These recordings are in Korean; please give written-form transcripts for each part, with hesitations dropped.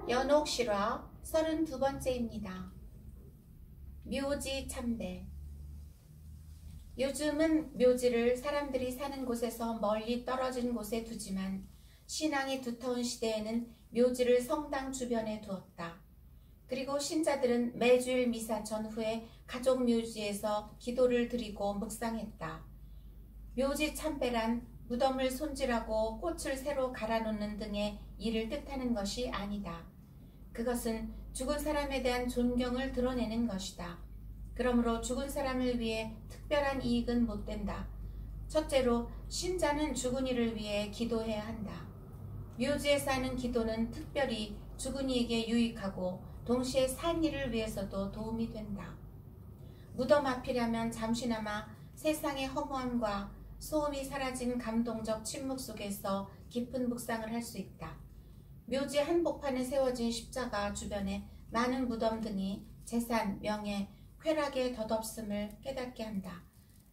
연옥 실화 32번째입니다. 묘지 참배. 요즘은 묘지를 사람들이 사는 곳에서 멀리 떨어진 곳에 두지만 신앙이 두터운 시대에는 묘지를 성당 주변에 두었다. 그리고 신자들은 매주일 미사 전후에 가족 묘지에서 기도를 드리고 묵상했다. 묘지 참배란 무덤을 손질하고 꽃을 새로 갈아놓는 등의 일을 뜻하는 것이 아니다. 그것은 죽은 사람에 대한 존경을 드러내는 것이다. 그러므로 죽은 사람을 위해 특별한 이익은 못 된다. 첫째로 신자는 죽은 이를 위해 기도해야 한다. 묘지에서 하는 기도는 특별히 죽은 이에게 유익하고 동시에 산 이를 위해서도 도움이 된다. 무덤 앞이라면 잠시나마 세상의 허무함과 소음이 사라진 감동적 침묵 속에서 깊은 묵상을 할 수 있다. 묘지 한복판에 세워진 십자가 주변에 많은 무덤 등이 재산, 명예, 쾌락의 덧없음을 깨닫게 한다.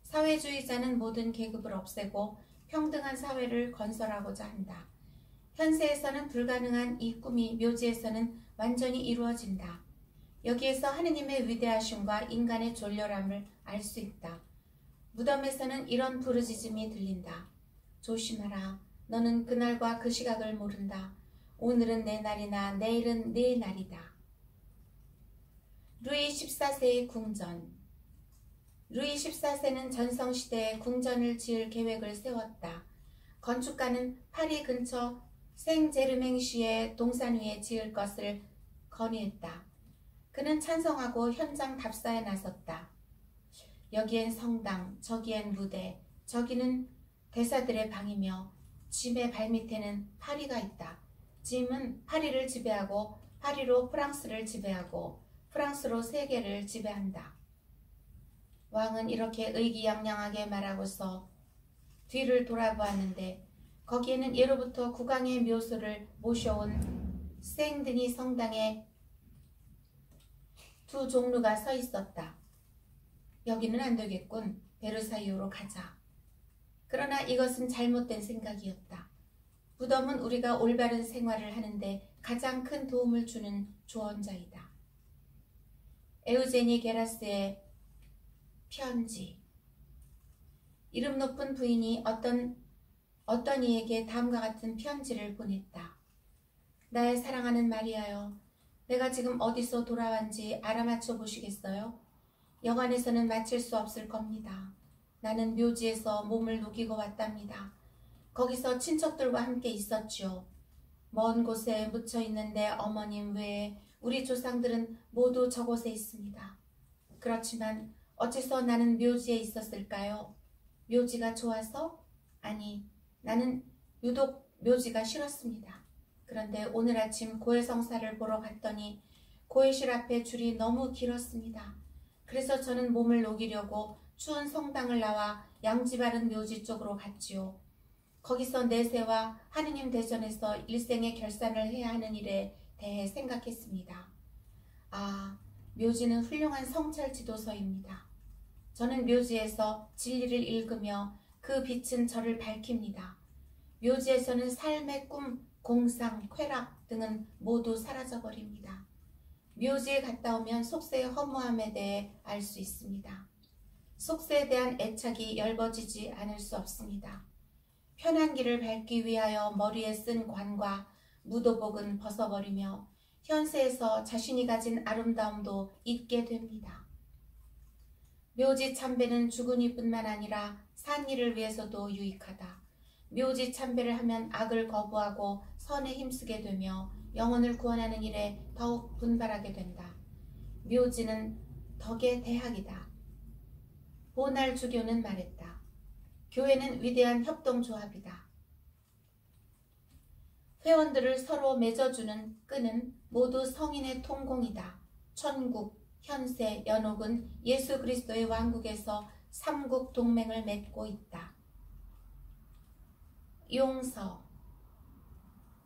사회주의자는 모든 계급을 없애고 평등한 사회를 건설하고자 한다. 현세에서는 불가능한 이 꿈이 묘지에서는 완전히 이루어진다. 여기에서 하느님의 위대하심과 인간의 졸렬함을 알 수 있다. 무덤에서는 이런 부르짖음이 들린다. 조심하라. 너는 그날과 그 시각을 모른다. 오늘은 내 날이나 내일은 네 날이다. 루이 14세의 궁전. 루이 14세는 전성시대에 궁전을 지을 계획을 세웠다. 건축가는 파리 근처 생제르맹시의 동산 위에 지을 것을 건의했다. 그는 찬성하고 현장 답사에 나섰다. 여기엔 성당, 저기엔 무대, 저기는 대사들의 방이며 짐의 발밑에는 파리가 있다. 짐은 파리를 지배하고 파리로 프랑스를 지배하고 프랑스로 세계를 지배한다. 왕은 이렇게 의기양양하게 말하고서 뒤를 돌아보았는데 거기에는 예로부터 국왕의 묘소를 모셔온 생드니 성당에 두 종루가 서 있었다. 여기는 안 되겠군. 베르사유로 가자. 그러나 이것은 잘못된 생각이었다. 무덤은 우리가 올바른 생활을 하는데 가장 큰 도움을 주는 조언자이다. 에우제니 게라스의 편지. 이름 높은 부인이 어떤 이에게 다음과 같은 편지를 보냈다. 나의 사랑하는 마리아여, 내가 지금 어디서 돌아왔는지 알아맞혀 보시겠어요? 영안에서는 맞힐 수 없을 겁니다. 나는 묘지에서 몸을 녹이고 왔답니다. 거기서 친척들과 함께 있었지요. 먼 곳에 묻혀있는 내 어머님 외에 우리 조상들은 모두 저곳에 있습니다. 그렇지만 어째서 나는 묘지에 있었을까요? 묘지가 좋아서? 아니, 나는 유독 묘지가 싫었습니다. 그런데 오늘 아침 고해성사를 보러 갔더니 고해실 앞에 줄이 너무 길었습니다. 그래서 저는 몸을 녹이려고 추운 성당을 나와 양지 바른 묘지 쪽으로 갔지요. 거기서 내세와 하느님 대전에서 일생의 결산을 해야 하는 일에 대해 생각했습니다. 아, 묘지는 훌륭한 성찰 지도서입니다. 저는 묘지에서 진리를 읽으며 그 빛은 저를 밝힙니다. 묘지에서는 삶의 꿈, 공상, 쾌락 등은 모두 사라져버립니다. 묘지에 갔다 오면 속세의 허무함에 대해 알 수 있습니다. 속세에 대한 애착이 엷어지지 않을 수 없습니다. 편한 길을 밟기 위하여 머리에 쓴 관과 무도복은 벗어버리며 현세에서 자신이 가진 아름다움도 잊게 됩니다. 묘지 참배는 죽은 이뿐만 아니라 산 이를 위해서도 유익하다. 묘지 참배를 하면 악을 거부하고 선에 힘쓰게 되며 영혼을 구원하는 일에 더욱 분발하게 된다. 묘지는 덕의 대학이다. 보날 주교는 말했다. 교회는 위대한 협동조합이다. 회원들을 서로 맺어주는 끈은 모두 성인의 통공이다. 천국, 현세, 연옥은 예수 그리스도의 왕국에서 삼국 동맹을 맺고 있다. 용서.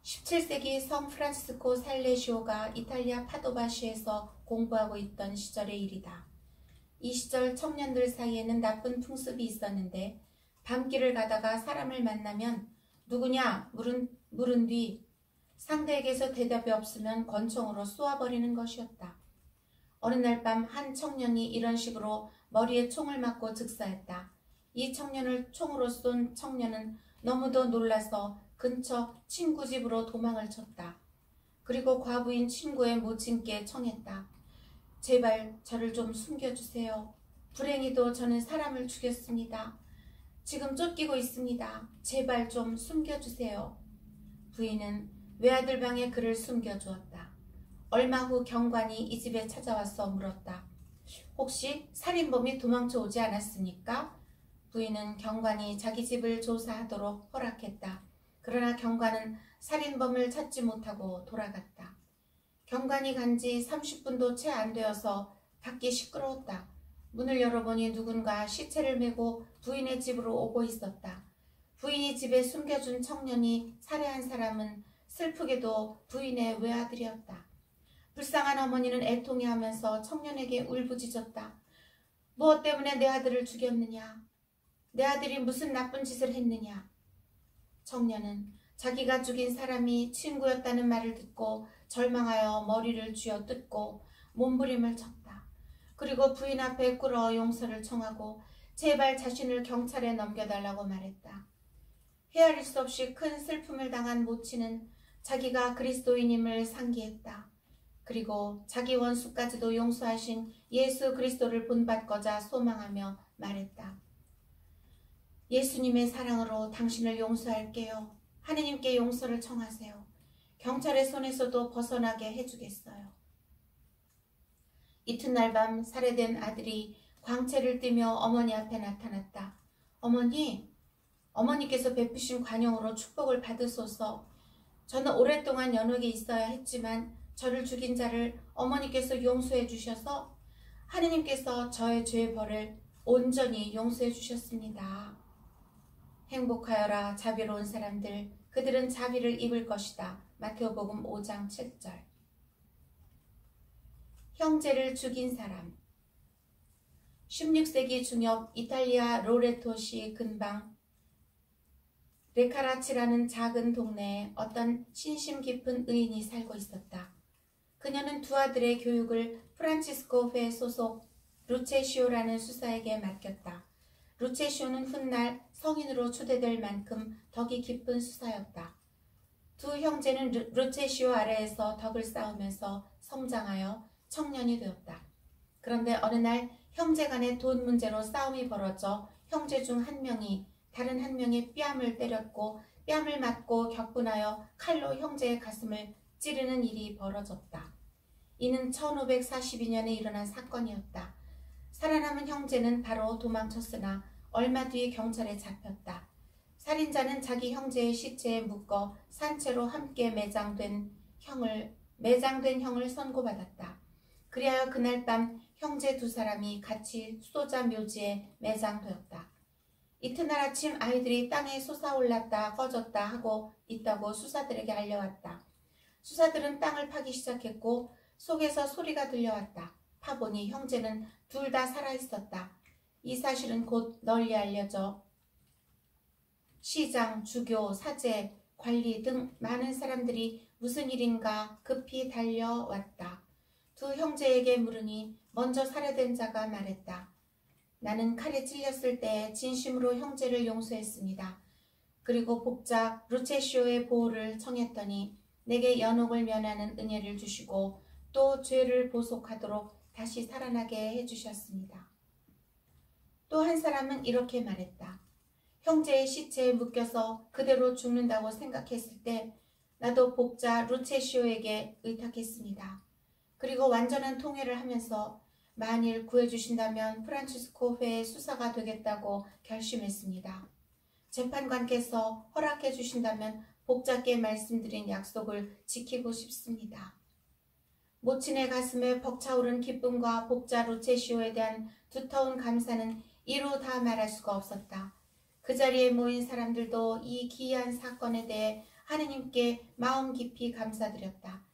17세기 성 프란치스코 살레시오가 이탈리아 파도바시에서 공부하고 있던 시절의 일이다. 이 시절 청년들 사이에는 나쁜 풍습이 있었는데 밤길을 가다가 사람을 만나면 누구냐 물은 뒤 상대에게서 대답이 없으면 권총으로 쏘아버리는 것이었다. 어느 날 밤 한 청년이 이런 식으로 머리에 총을 맞고 즉사했다. 이 청년을 총으로 쏜 청년은 너무도 놀라서 근처 친구 집으로 도망을 쳤다. 그리고 과부인 친구의 모친께 청했다. 제발 저를 좀 숨겨주세요. 불행히도 저는 사람을 죽였습니다. 지금 쫓기고 있습니다. 제발 좀 숨겨주세요. 부인은 외아들 방에 그를 숨겨주었다. 얼마 후 경관이 이 집에 찾아와서 물었다. 혹시 살인범이 도망쳐 오지 않았습니까? 부인은 경관이 자기 집을 조사하도록 허락했다. 그러나 경관은 살인범을 찾지 못하고 돌아갔다. 경관이 간 지 30분도 채 안 되어서 밖이 시끄러웠다. 문을 열어보니 누군가 시체를 메고 부인의 집으로 오고 있었다. 부인이 집에 숨겨준 청년이 살해한 사람은 슬프게도 부인의 외아들이었다. 불쌍한 어머니는 애통해하면서 청년에게 울부짖었다. 무엇 때문에 내 아들을 죽였느냐? 내 아들이 무슨 나쁜 짓을 했느냐? 청년은 자기가 죽인 사람이 친구였다는 말을 듣고 절망하여 머리를 쥐어뜯고 몸부림을 쳤다. 그리고 부인 앞에 꿇어 용서를 청하고 제발 자신을 경찰에 넘겨달라고 말했다. 헤아릴 수 없이 큰 슬픔을 당한 모친은 자기가 그리스도인임을 상기했다. 그리고 자기 원수까지도 용서하신 예수 그리스도를 본받고자 소망하며 말했다. 예수님의 사랑으로 당신을 용서할게요. 하느님께 용서를 청하세요. 경찰의 손에서도 벗어나게 해주겠어요. 이튿날 밤 살해된 아들이 광채를 띠며 어머니 앞에 나타났다. 어머니, 어머니께서 베푸신 관용으로 축복을 받으소서. 저는 오랫동안 연옥에 있어야 했지만 저를 죽인 자를 어머니께서 용서해 주셔서 하느님께서 저의 죄의 벌을 온전히 용서해 주셨습니다. 행복하여라 자비로운 사람들, 그들은 자비를 입을 것이다. 마태복음 5장 7절. 형제를 죽인 사람. 16세기 중엽 이탈리아 로레토시 근방 레카라치라는 작은 동네에 어떤 신심 깊은 의인이 살고 있었다. 그녀는 두 아들의 교육을 프란치스코 회 소속 루체시오라는 수사에게 맡겼다. 루체시오는 훗날 성인으로 추대될 만큼 덕이 깊은 수사였다. 두 형제는 루체시오 아래에서 덕을 쌓으면서 성장하여 청년이 되었다. 그런데 어느 날 형제 간의 돈 문제로 싸움이 벌어져 형제 중 한 명이 다른 한 명의 뺨을 때렸고 뺨을 맞고 격분하여 칼로 형제의 가슴을 찌르는 일이 벌어졌다. 이는 1542년에 일어난 사건이었다. 살아남은 형제는 바로 도망쳤으나 얼마 뒤에 경찰에 잡혔다. 살인자는 자기 형제의 시체에 묶어 산채로 함께 매장된 형을 선고받았다. 그리하여 그날 밤 형제 두 사람이 같이 수도자 묘지에 매장되었다. 이튿날 아침 아이들이 땅에 솟아올랐다 꺼졌다 하고 있다고 수사들에게 알려왔다. 수사들은 땅을 파기 시작했고 속에서 소리가 들려왔다. 파보니 형제는 둘 다 살아있었다. 이 사실은 곧 널리 알려져 시장, 주교, 사제, 관리 등 많은 사람들이 무슨 일인가 급히 달려왔다. 두 형제에게 물으니 먼저 살해된 자가 말했다. 나는 칼에 찔렸을 때 진심으로 형제를 용서했습니다. 그리고 복자 루체시오의 보호를 청했더니 내게 연옥을 면하는 은혜를 주시고 또 죄를 보속하도록 다시 살아나게 해주셨습니다. 또 한 사람은 이렇게 말했다. 형제의 시체에 묶여서 그대로 죽는다고 생각했을 때 나도 복자 루체시오에게 의탁했습니다. 그리고 완전한 통회를 하면서 만일 구해주신다면 프란치스코 회의 수사가 되겠다고 결심했습니다. 재판관께서 허락해 주신다면 복자께 말씀드린 약속을 지키고 싶습니다. 모친의 가슴에 벅차오른 기쁨과 복자 루체시오에 대한 두터운 감사는 이루 다 말할 수가 없었다. 그 자리에 모인 사람들도 이 기이한 사건에 대해 하느님께 마음 깊이 감사드렸다.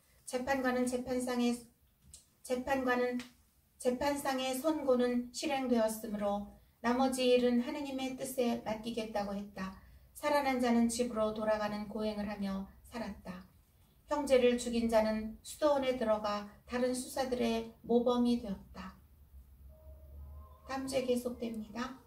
재판상의 선고는 실행되었으므로 나머지 일은 하느님의 뜻에 맡기겠다고 했다. 살아난 자는 집으로 돌아가는 고행을 하며 살았다. 형제를 죽인 자는 수도원에 들어가 다른 수사들의 모범이 되었다. 다음 주에 계속됩니다.